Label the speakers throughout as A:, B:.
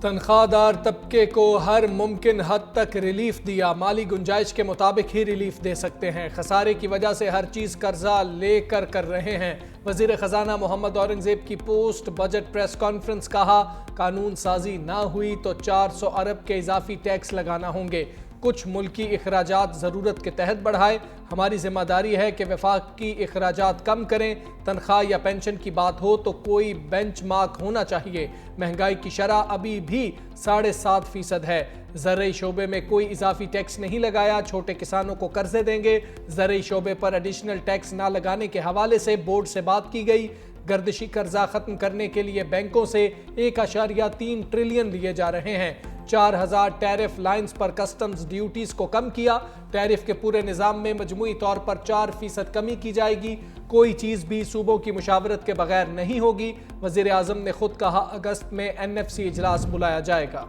A: تنخواہ دار طبقے کو ہر ممکن حد تک ریلیف دیا، مالی گنجائش کے مطابق ہی ریلیف دے سکتے ہیں، خسارے کی وجہ سے ہر چیز قرضہ لے کر رہے ہیں۔ وزیر خزانہ محمد اورنگزیب کی پوسٹ بجٹ پریس کانفرنس، کہا قانون سازی نہ ہوئی تو 400 ارب کے اضافی ٹیکس لگانا ہوں گے، کچھ ملکی اخراجات ضرورت کے تحت بڑھائے، ہماری ذمہ داری ہے کہ وفاقی اخراجات کم کریں، تنخواہ یا پینشن کی بات ہو تو کوئی بینچ مارک ہونا چاہیے، مہنگائی کی شرح ابھی بھی 7.5% ہے، زرعی شعبے میں کوئی اضافی ٹیکس نہیں لگایا، چھوٹے کسانوں کو قرضے دیں گے، زرعی شعبے پر ایڈیشنل ٹیکس نہ لگانے کے حوالے سے بورڈ سے بات کی گئی، گردشی قرضہ ختم کرنے کے لیے بینکوں سے 1.3 ٹریلین لیے جا رہے ہیں، 4000 ٹیرف لائنز پر کسٹمز ڈیوٹیز کو کم کیا، ٹیرف کے پورے نظام میں مجموعی طور پر 4% کمی کی جائے گی، کوئی چیز بھی صوبوں کی مشاورت کے بغیر نہیں ہوگی، وزیر اعظم نے خود کہا اگست میں NFC اجلاس بلایا جائے گا۔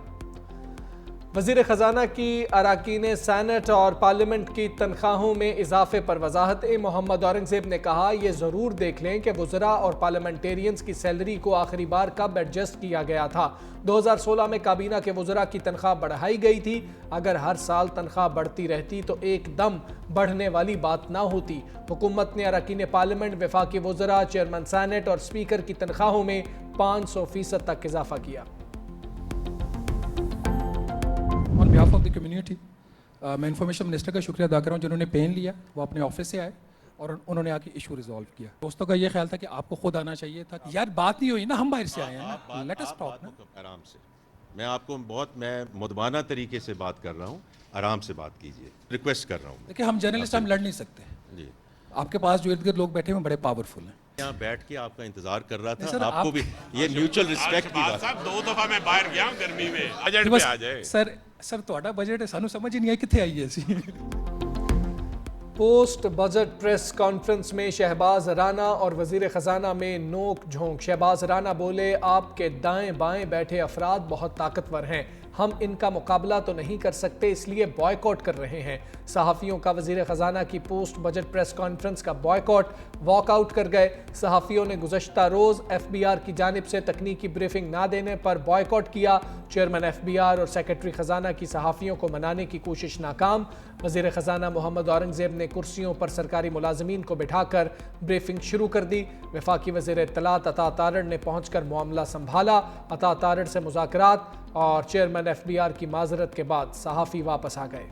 A: وزیر خزانہ کی اراکین سینٹ اور پارلیمنٹ کی تنخواہوں میں اضافے پر وضاحت، محمد اورنگزیب نے کہا یہ ضرور دیکھ لیں کہ وزراء اور پارلیمنٹیرینز کی سیلری کو آخری بار کب ایڈجسٹ کیا گیا تھا۔ 2016 میں کابینہ کے وزراء کی تنخواہ بڑھائی گئی تھی، اگر ہر سال تنخواہ بڑھتی رہتی تو ایک دم بڑھنے والی بات نہ ہوتی۔ حکومت نے اراکین پارلیمنٹ، وفاقی وزراء، چیئرمین سینٹ اور اسپیکر کی تنخواہوں میں 500% تک اضافہ کیا۔
B: On behalf of the community, میں انفارمیشن منسٹر کا شکریہ ادا کر رہا ہوں جنہوں نے پین لیا، وہ اپنے آفس سے آئے اور انہوں نے آ کے ایشو ریزالو کیا۔ دوستوں کا یہ خیال تھا کہ آپ کو خود آنا چاہیے تھا، یار بات نہیں ہوئی نا، ہم باہر سے آئے ہیں نا، لیٹ اس ٹاک نا۔
C: آرام سے، میں آپ کو میں مدبانہ طریقے سے بات کر رہا ہوں، آرام سے بات کیجیے، ریکویسٹ کر رہا ہوں۔
B: دیکھیں ہم جرنلسٹ ہم لڑ نہیں سکتے
C: جی،
B: آپ کے پاس جو ارد گرد لوگ بیٹھے ہوئے بڑے پاورفل ہیں۔
C: یہاں بیٹھ کے آپ کا انتظار کر رہا تھا، آپ کو بھی یہ میوچل ریسپیکٹ کی بات۔
D: صاحب 2 دفعہ میں باہر گیا ہوں گرمی میں، بجٹ پہ آ جائے۔
B: سر تہاڈا بجٹ ہے، سانو سمجھ ہی نہیں آئی کتنے آئی ہے اسی۔
A: پوسٹ بجٹ پریس کانفرنس میں شہباز رانا اور وزیر خزانہ میں نوک جھونک، شہباز رانا بولے آپ کے دائیں بائیں بیٹھے افراد بہت طاقتور ہیں، ہم ان کا مقابلہ تو نہیں کر سکتے اس لیے بائیکاٹ کر رہے ہیں، صحافیوں کا وزیر خزانہ کی پوسٹ بجٹ پریس کانفرنس کا بائیکاٹ، واک آؤٹ کر گئے، صحافیوں نے گزشتہ روز FBR کی جانب سے تکنیکی بریفنگ نہ دینے پر بائیکاٹ کیا، چیئرمین FBR اور سیکرٹری خزانہ کی صحافیوں کو منانے کی کوشش ناکام، وزیر خزانہ محمد اورنگزیب نے کرسیوں پر سرکاری ملازمین کو بٹھا کر بریفنگ شروع کر دی، وفاقی وزیر اطلاعات عطا تارڑ نے پہنچ کر معاملہ سنبھالا، عطا تارڑ سے مذاکرات اور چیئرمین FBR کی معذرت کے بعد صحافی واپس آ گئے۔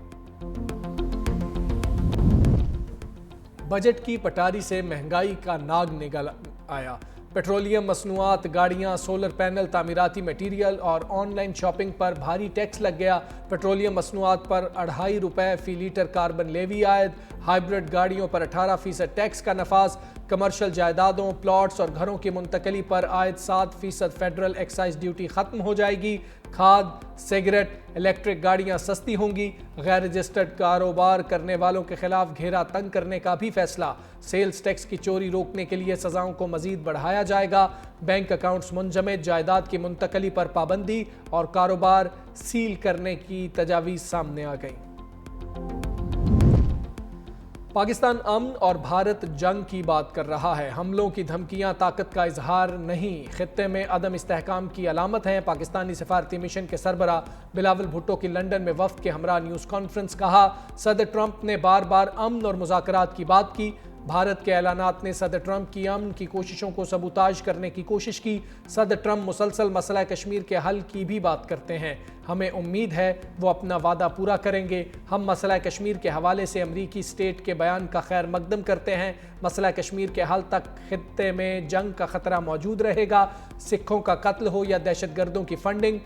A: بجٹ کی پٹاری سے مہنگائی کا ناگ نکل آیا، پیٹرولیم مصنوعات، گاڑیاں، سولر پینل، تعمیراتی میٹیریل اور آن لائن شاپنگ پر بھاری ٹیکس لگ گیا، پیٹرولیم مصنوعات پر 2.5 روپے فی لیٹر کاربن لیوی عائد، ہائیبرڈ گاڑیوں پر 18% ٹیکس کا نفاذ، کمرشل جائیدادوں، پلاٹس اور گھروں کی منتقلی پر عائد 7% فیڈرل ایکسائز ڈیوٹی ختم ہو جائے گی، کھاد، سگریٹ، الیکٹرک گاڑیاں سستی ہوں گی، غیر رجسٹرڈ کاروبار کرنے والوں کے خلاف گھیرا تنگ کرنے کا بھی فیصلہ، سیلز ٹیکس کی چوری روکنے کے لیے سزاؤں کو مزید بڑھایا جائے گا، بینک اکاؤنٹس منجمد، جائیداد کی منتقلی پر پابندی اور کاروبار سیل کرنے کی تجاویز سامنے آ گئی۔ پاکستان امن اور بھارت جنگ کی بات کر رہا ہے، حملوں کی دھمکیاں طاقت کا اظہار نہیں، خطے میں عدم استحکام کی علامت ہیں، پاکستانی سفارتی مشن کے سربراہ بلاول بھٹو کی لندن میں وفد کے ہمراہ نیوز کانفرنس، کہا صدر ٹرمپ نے بار بار امن اور مذاکرات کی بات کی، بھارت کے اعلانات نے صدر ٹرمپ کی امن کی کوششوں کو سبوتاژ کرنے کی کوشش کی، صدر ٹرمپ مسلسل مسئلہ کشمیر کے حل کی بھی بات کرتے ہیں، ہمیں امید ہے وہ اپنا وعدہ پورا کریں گے، ہم مسئلہ کشمیر کے حوالے سے امریکی اسٹیٹ کے بیان کا خیر مقدم کرتے ہیں، مسئلہ کشمیر کے حل تک خطے میں جنگ کا خطرہ موجود رہے گا، سکھوں کا قتل ہو یا دہشت گردوں کی فنڈنگ،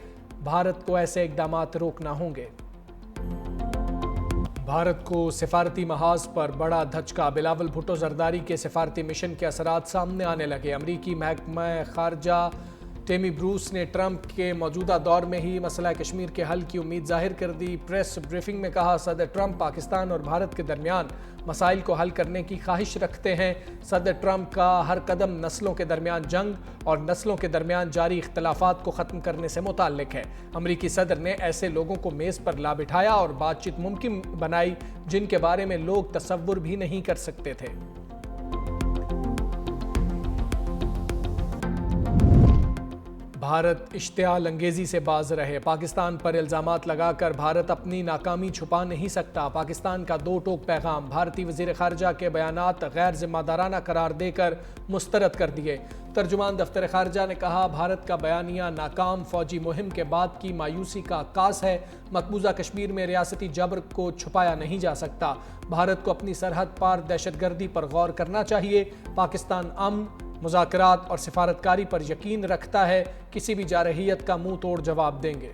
A: بھارت کو ایسے اقدامات روکنا ہوں گے۔ بھارت کو سفارتی محاذ پر بڑا دھچکا، بلاول بھٹو زرداری کے سفارتی مشن کے اثرات سامنے آنے لگے، امریکی محکمہ خارجہ ٹیمی بروس نے ٹرمپ کے موجودہ دور میں ہی مسئلہ کشمیر کے حل کی امید ظاہر کر دی، پریس بریفنگ میں کہا صدر ٹرمپ پاکستان اور بھارت کے درمیان مسائل کو حل کرنے کی خواہش رکھتے ہیں، صدر ٹرمپ کا ہر قدم نسلوں کے درمیان جنگ اور نسلوں کے درمیان جاری اختلافات کو ختم کرنے سے متعلق ہے، امریکی صدر نے ایسے لوگوں کو میز پر لا بٹھایا اور بات چیت ممکن بنائی جن کے بارے میں لوگ تصور بھی نہیں کر سکتے تھے۔ بھارت اشتعال انگیزی سے باز رہے، پاکستان پر الزامات لگا کر بھارت اپنی ناکامی چھپا نہیں سکتا، پاکستان کا دو ٹوک پیغام، بھارتی وزیر خارجہ کے بیانات غیر ذمہ دارانہ قرار دے کر مسترد کر دیے۔ ترجمان دفتر خارجہ نے کہا بھارت کا بیانیہ ناکام فوجی مہم کے بعد کی مایوسی کا عکاس ہے، مقبوضہ کشمیر میں ریاستی جبر کو چھپایا نہیں جا سکتا، بھارت کو اپنی سرحد پار دہشت گردی پر غور کرنا چاہیے، پاکستان امن، مذاکرات اور سفارتکاری پر یقین رکھتا ہے، کسی بھی جارحیت کا منہ توڑ جواب دیں گے۔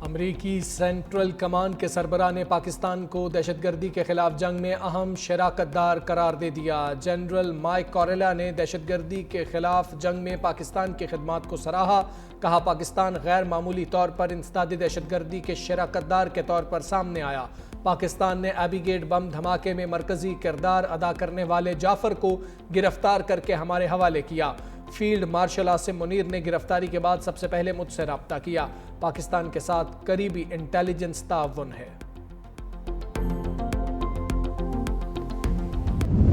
A: امریکی سینٹرل کمانڈ کے سربراہ نے پاکستان کو دہشت گردی کے خلاف جنگ میں اہم شراکت دار قرار دے دیا۔ جنرل مائک کوریلا نے دہشت گردی کے خلاف جنگ میں پاکستان کی خدمات کو سراہا، کہا پاکستان غیر معمولی طور پر انسداد دہشت گردی کے شراکت دار کے طور پر سامنے آیا۔ پاکستان نے ایبی گیٹ بم دھماکے میں مرکزی کردار ادا کرنے والے جعفر کو گرفتار کر کے ہمارے حوالے کیا۔ فیلڈ مارشل عاصم منیر نے گرفتاری کے بعد سب سے پہلے مجھ سے رابطہ کیا۔ پاکستان کے ساتھ قریبی انٹیلیجنس تعاون ہے۔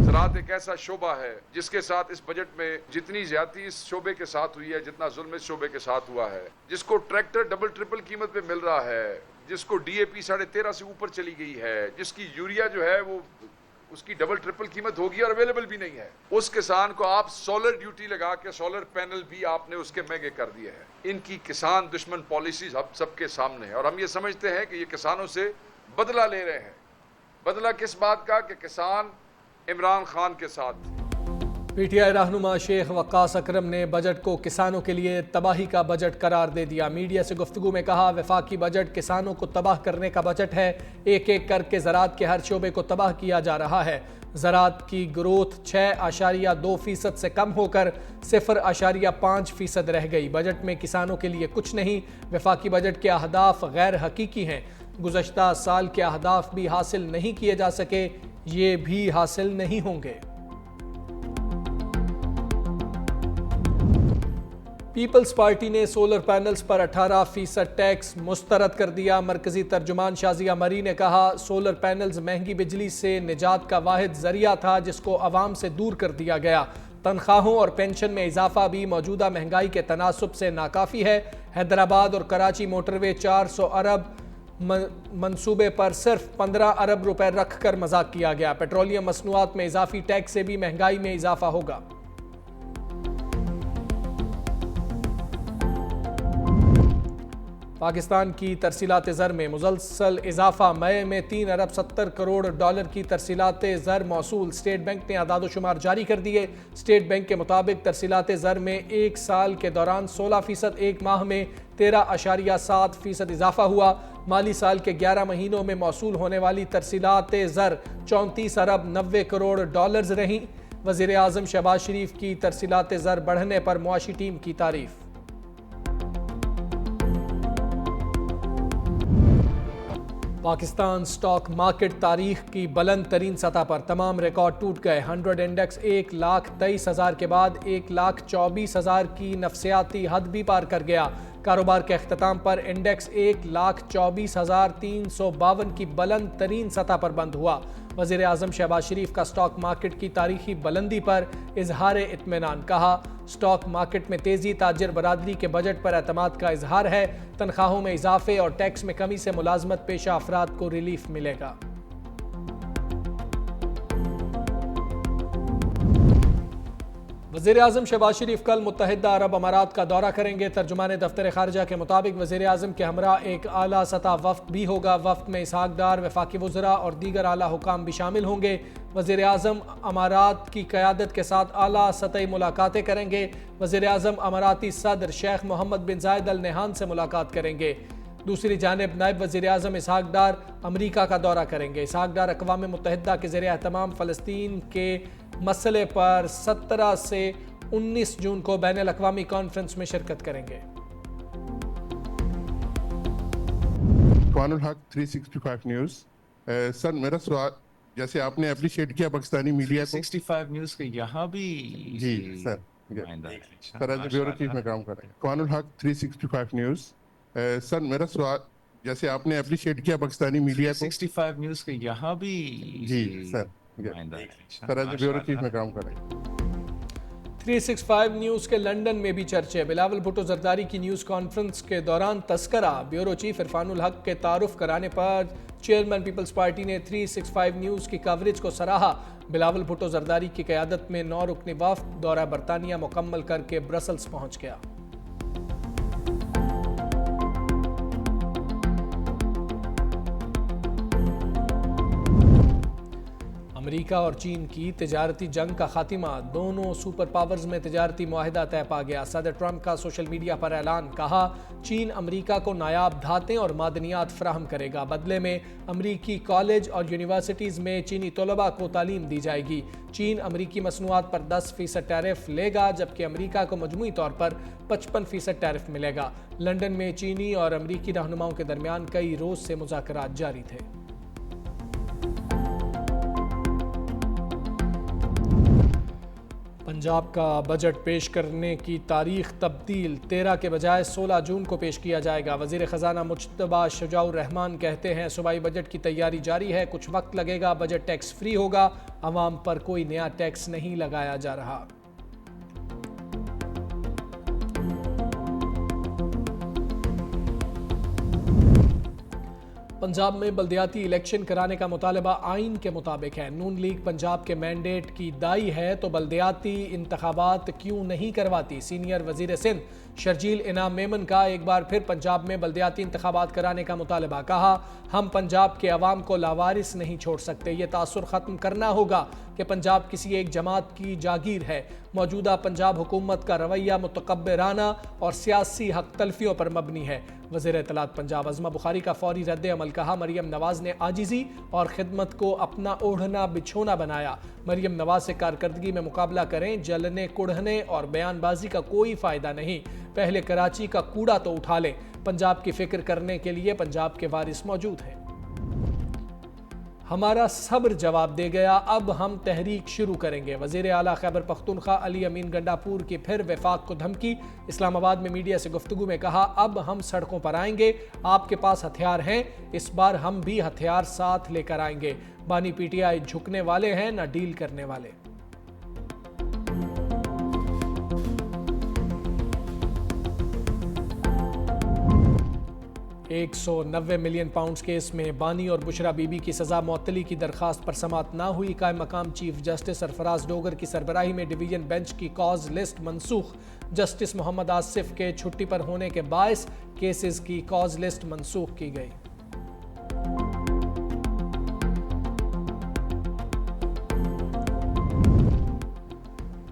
E: زراعت ایک ایسا شعبہ ہے جس کے ساتھ اس بجٹ میں جتنی زیادتی اس شعبے کے ساتھ ہوئی ہے، جتنا ظلم اس شعبے کے ساتھ ہوا ہے، جس کو ٹریکٹر ڈبل ٹرپل قیمت پہ مل رہا ہے، جس کو ڈی اے پی 13.5 سے اوپر چلی گئی ہے، جس کی یوریا جو ہے وہ اس کی ڈبل ٹرپل قیمت ہوگی اور اویلیبل بھی نہیں ہے، اس کسان کو آپ سولر ڈیوٹی لگا کے سولر پینل بھی آپ نے اس کے مہنگے کر دیے ہیں۔ ان کی کسان دشمن پالیسیز اب سب کے سامنے ہے اور ہم یہ سمجھتے ہیں کہ یہ کسانوں سے بدلہ لے رہے ہیں۔ بدلہ کس بات کا؟ کہ کسان عمران خان کے ساتھ۔
A: پی ٹی آئی رہنما شیخ وقاص اکرم نے بجٹ کو کسانوں کے لیے تباہی کا بجٹ قرار دے دیا۔ میڈیا سے گفتگو میں کہا وفاقی بجٹ کسانوں کو تباہ کرنے کا بجٹ ہے، ایک ایک کر کے زراعت کے ہر شعبے کو تباہ کیا جا رہا ہے۔ زراعت کی گروتھ 6.2% سے کم ہو کر 0.5% رہ گئی۔ بجٹ میں کسانوں کے لیے کچھ نہیں، وفاقی بجٹ کے اہداف غیر حقیقی ہیں، گزشتہ سال کے اہداف بھی حاصل نہیں کیے جا سکے، یہ بھی حاصل نہیں ہوں گے۔ پیپلز پارٹی نے سولر پینلز پر 18% ٹیکس مسترد کر دیا۔ مرکزی ترجمان شازیہ مری نے کہا سولر پینلز مہنگی بجلی سے نجات کا واحد ذریعہ تھا جس کو عوام سے دور کر دیا گیا۔ تنخواہوں اور پینشن میں اضافہ بھی موجودہ مہنگائی کے تناسب سے ناکافی ہے۔ حیدرآباد اور کراچی موٹر وے 400 ارب منصوبے پر صرف 15 ارب روپے رکھ کر مذاق کیا گیا۔ پیٹرولیم مصنوعات میں اضافی ٹیکس سے بھی مہنگائی میں اضافہ ہوگا۔ پاکستان کی ترسیلات زر میں مسلسل اضافہ، مئی میں 3 ارب 70 کروڑ ڈالر کی ترسیلات زر موصول۔ اسٹیٹ بینک نے اعداد و شمار جاری کر دیے۔ اسٹیٹ بینک کے مطابق ترسیلات زر میں ایک سال کے دوران 16%، ایک ماہ میں 13.7% اضافہ ہوا۔ مالی سال کے 11 مہینوں میں موصول ہونے والی ترسیلات زر 34 ارب 90 کروڑ ڈالرز رہیں۔ وزیر اعظم شہباز شریف کی ترسیلات زر بڑھنے پر معاشی ٹیم کی تعریف۔ پاکستان سٹاک مارکیٹ تاریخ کی بلند ترین سطح پر، تمام ریکارڈ ٹوٹ گئے۔ 100 انڈیکس 1,23,000 کے بعد 1,24,000 کی نفسیاتی حد بھی پار کر گیا۔ کاروبار کے اختتام پر انڈیکس 1,24,352 کی بلند ترین سطح پر بند ہوا۔ وزیر اعظم شہباز شریف کا سٹاک مارکیٹ کی تاریخی بلندی پر اظہار اطمینان، کہا سٹاک مارکیٹ میں تیزی تاجر برادری کے بجٹ پر اعتماد کا اظہار ہے، تنخواہوں میں اضافے اور ٹیکس میں کمی سے ملازمت پیشہ افراد کو ریلیف ملے گا۔ وزیر اعظم شہباز شریف کل متحدہ عرب امارات کا دورہ کریں گے۔ ترجمان دفتر خارجہ کے مطابق وزیر اعظم کے ہمراہ ایک اعلیٰ سطح وفد بھی ہوگا۔ وفد میں اسحاق ڈار، وفاقی وزراء اور دیگر اعلیٰ حکام بھی شامل ہوں گے۔ وزیر اعظم امارات کی قیادت کے ساتھ اعلیٰ سطحی ملاقاتیں کریں گے۔ وزیر اعظم اماراتی صدر شیخ محمد بن زائد ال نہیان سے ملاقات کریں گے۔ دوسری جانب نائب وزیر اعظم اسحاق ڈار امریکہ کا دورہ کریں گے۔ اسحاق ڈار اقوام متحدہ کے زیر اہتمام فلسطین کے مسئلے پر 17 سے 19 جون کو بین الاقوامی کانفرنس میں شرکت کریں گے۔
F: خوان الحق 365 نیوز۔ سر میرا سوال، جیسے آپ نے اپریشیٹ کیا پاکستانی میڈیا کو
G: 65 نیوز کے یہاں بھی
F: جی سر سر ایز اے بیورو چیف میں کام کر رہے ہیں۔ خوان الحق 365 نیوز۔ سر میرا سوال، جیسے آپ نے اپریشیٹ کیا پاکستانی میڈیا کو
G: 65 نیوز کے یہاں بھی
F: جی سر سر ایز اے بیورو چیف میں کام کر رہے ہیں۔
A: 365 نیوز کے لندن میں بھی چرچے، بلاول بھٹو زرداری کی نیوز کانفرنس کے دوران تذکرہ، بیورو چیف عرفان الحق کے تعارف کرانے پر چیئرمین پیپلز پارٹی نے 365 نیوز کی کوریج کو سراہا۔ بلاول بھٹو زرداری کی قیادت میں 9 رکنی وفد دورہ برطانیہ مکمل کر کے برسلز پہنچ گیا۔ امریکہ اور چین کی تجارتی جنگ کا خاتمہ، دونوں سپر پاورز میں تجارتی معاہدہ طے پا گیا۔ صدر ٹرمپ کا سوشل میڈیا پر اعلان، کہا چین امریکہ کو نایاب دھاتیں اور معدنیات فراہم کرے گا، بدلے میں امریکی کالج اور یونیورسٹیز میں چینی طلباء کو تعلیم دی جائے گی۔ چین امریکی مصنوعات پر 10% ٹیرف لے گا، جبکہ امریکہ کو مجموعی طور پر 55% ٹیرف ملے گا۔ لندن میں چینی اور امریکی رہنماؤں کے درمیان کئی روز سے مذاکرات جاری تھے۔ پنجاب کا بجٹ پیش کرنے کی تاریخ تبدیل، 13 کے بجائے 16 جون کو پیش کیا جائے گا۔ وزیر خزانہ مجتبیٰ شجاع الرحمان کہتے ہیں صوبائی بجٹ کی تیاری جاری ہے، کچھ وقت لگے گا، بجٹ ٹیکس فری ہوگا، عوام پر کوئی نیا ٹیکس نہیں لگایا جا رہا۔ پنجاب میں بلدیاتی الیکشن کرانے کا مطالبہ آئین کے مطابق ہے۔ نون لیگ پنجاب کے مینڈیٹ کی دائی ہے تو بلدیاتی انتخابات کیوں نہیں کرواتی؟ سینئر وزیر سندھ شرجیل انعام میمن کا ایک بار پھر پنجاب میں بلدیاتی انتخابات کرانے کا مطالبہ، کہا ہم پنجاب کے عوام کو لاوارث نہیں چھوڑ سکتے، یہ تاثر ختم کرنا ہوگا کہ پنجاب کسی ایک جماعت کی جاگیر ہے۔ موجودہ پنجاب حکومت کا رویہ متکبرانہ اور سیاسی حق تلفیوں پر مبنی ہے۔ وزیر اطلاعات پنجاب عظمہ بخاری کا فوری رد عمل، کہا مریم نواز نے عاجزی اور خدمت کو اپنا اوڑھنا بچھونا بنایا۔ مریم نواز سے کارکردگی میں مقابلہ کریں، جلنے کڑھنے اور بیان بازی کا کوئی فائدہ نہیں، پہلے کراچی کا کوڑا تو اٹھا لیں۔ پنجاب کی فکر کرنے کے لیے پنجاب کے وارث موجود ہیں۔ ہمارا صبر جواب دے گیا، اب ہم تحریک شروع کریں گے۔ وزیر اعلیٰ خیبر پختونخوا علی امین گنڈاپور کی پھر وفاق کو دھمکی، اسلام آباد میں میڈیا سے گفتگو میں کہا اب ہم سڑکوں پر آئیں گے، آپ کے پاس ہتھیار ہیں، اس بار ہم بھی ہتھیار ساتھ لے کر آئیں گے۔ بانی پی ٹی آئی جھکنے والے ہیں نہ ڈیل کرنے والے۔ 190 ملین پاؤنڈز کیس میں بانی اور بشرا بی بی کی سزا معطلی کی درخواست پر سماعت نہ ہوئی۔ قائم مقام چیف جسٹس سرفراز ڈوگر کی سربراہی میں ڈویژن بینچ کی کاز لسٹ منسوخ، جسٹس محمد آصف کے چھٹی پر ہونے کے باعث کیسز کی کاز لسٹ منسوخ کی گئی۔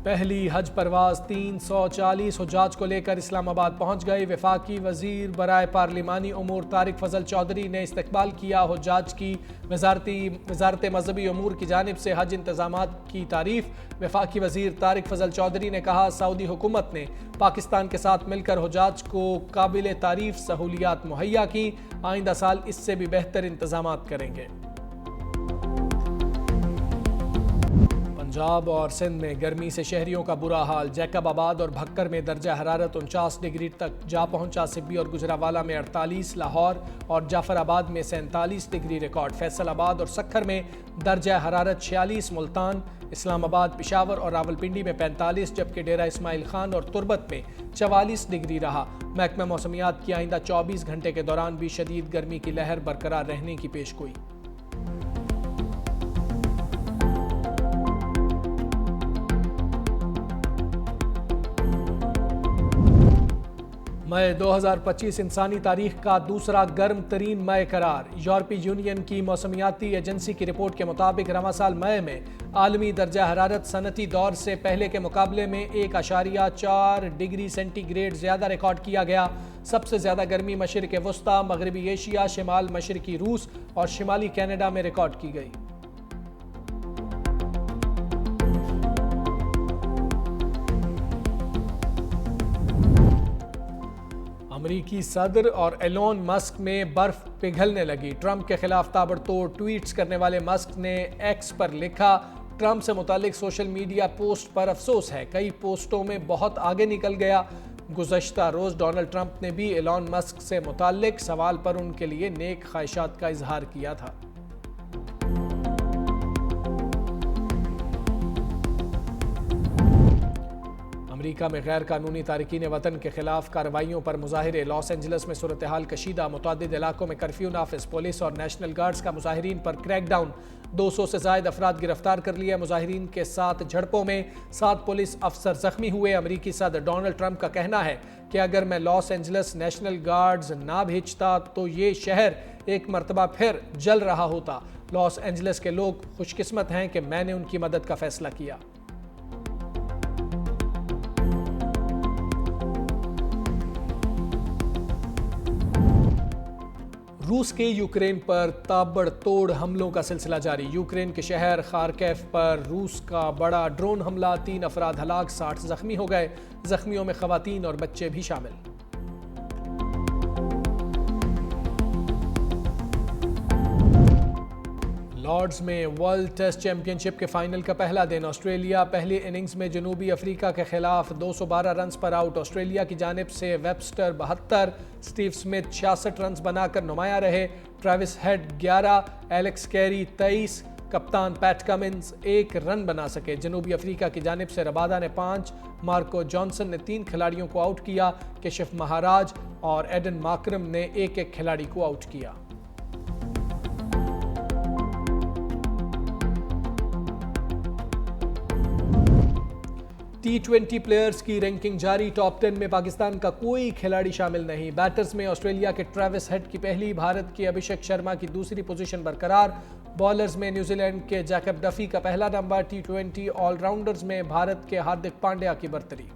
A: پہلی حج پرواز 340 حجاج کو لے کر اسلام آباد پہنچ گئی۔ وفاقی وزیر برائے پارلیمانی امور طارق فضل چودھری نے استقبال کیا۔ حجاج کی وزارت مذہبی امور کی جانب سے حج انتظامات کی تعریف۔ وفاقی وزیر طارق فضل چودھری نے کہا سعودی حکومت نے پاکستان کے ساتھ مل کر حجاج کو قابل تعریف سہولیات مہیا کی، آئندہ سال اس سے بھی بہتر انتظامات کریں گے۔ پنجاب اور سندھ میں گرمی سے شہریوں کا برا حال، جیکب آباد اور بھکر میں درجہ حرارت 49 ڈگری تک جا پہنچا، سبی اور گجرانوالہ میں 48، لاہور اور جعفر آباد میں 47 ڈگری ریکارڈ، فیصل آباد اور سکھر میں درجہ حرارت 46، ملتان، اسلام آباد، پشاور اور راولپنڈی میں 45، جبکہ ڈیرہ اسماعیل خان اور تربت میں 44 ڈگری رہا۔ محکمہ موسمیات کی آئندہ 24 گھنٹے کے دوران بھی شدید گرمی کی لہر برقرار رہنے کی پیشگوئی۔ مئی 2025 انسانی تاریخ کا دوسرا گرم ترین مئی قرار۔ یورپی یونین کی موسمیاتی ایجنسی کی رپورٹ کے مطابق رواں سال مئی میں عالمی درجہ حرارت صنعتی دور سے پہلے کے مقابلے میں 1.4 ڈگری سینٹی گریڈ زیادہ ریکارڈ کیا گیا۔ سب سے زیادہ گرمی مشرق وسطی، مغربی ایشیا، شمال مشرقی روس اور شمالی کینیڈا میں ریکارڈ کی گئی۔ امریکی صدر اور ایلون مسک میں برف پگھلنے لگی۔ ٹرمپ کے خلاف تابڑ توڑ ٹویٹس کرنے والے مسک نے ایکس پر لکھا ٹرمپ سے متعلق سوشل میڈیا پوسٹ پر افسوس ہے، کئی پوسٹوں میں بہت آگے نکل گیا۔ گزشتہ روز ڈونلڈ ٹرمپ نے بھی ایلون مسک سے متعلق سوال پر ان کے لیے نیک خواہشات کا اظہار کیا تھا۔ امریکہ میں غیر قانونی تارکین وطن کے خلاف کارروائیوں پر مظاہرے، لاس اینجلس میں صورتحال کشیدہ، متعدد علاقوں میں کرفیو نافذ، پولیس اور نیشنل گارڈز کا مظاہرین پر کریک ڈاؤن، 200 سے زائد افراد گرفتار کر لیے، مظاہرین کے ساتھ جھڑپوں میں 7 پولیس افسر زخمی ہوئے۔ امریکی صدر ڈونلڈ ٹرمپ کا کہنا ہے کہ اگر میں لاس اینجلس نیشنل گارڈز نہ بھیجتا تو یہ شہر ایک مرتبہ پھر جل رہا ہوتا۔ لاس اینجلس کے لوگ خوش قسمت ہیں کہ میں نے ان کی مدد کا فیصلہ کیا۔ روس کے یوکرین پر تابڑ توڑ حملوں کا سلسلہ جاری، یوکرین کے شہر خارکیف پر روس کا بڑا ڈرون حملہ، 3 افراد ہلاک، 60 زخمی ہو گئے، زخمیوں میں خواتین اور بچے بھی شامل۔ لارڈز میں ورلڈ ٹیسٹ چیمپئن شپ کے فائنل کا پہلا دن، آسٹریلیا پہلی اننگز میں جنوبی افریقہ کے خلاف 212 رنز پر آؤٹ، آسٹریلیا کی جانب سے ویبسٹر 72، سٹیو سمتھ 66 رنز بنا کر نمایاں رہے، ٹریوس ہیڈ 11، ایلیکس کیری 23، کپتان پیٹ کمنز 1 رن بنا سکے۔ جنوبی افریقہ کی جانب سے ربادہ نے 5، مارکو جانسن نے 3 کھلاڑیوں کو آؤٹ کیا، کشف مہاراج اور ایڈن ماکرم نے 1 کھلاڑی کو آؤٹ کیا۔ T20 پلیئرز کی رینکنگ جاری، ٹاپ 10 میں پاکستان کا کوئی کھلاڑی شامل نہیں۔ بیٹرز میں آسٹریلیا کے ٹریوس ہیڈ کی پہلی، بھارت کے ابھیشیک شرما کی دوسری پوزیشن برقرار، بالرز میں نیوزی لینڈ کے جیکب ڈفی کا پہلا نمبر، T20 آل راؤنڈرز میں بھارت کے ہاردک پانڈیا کی برتری۔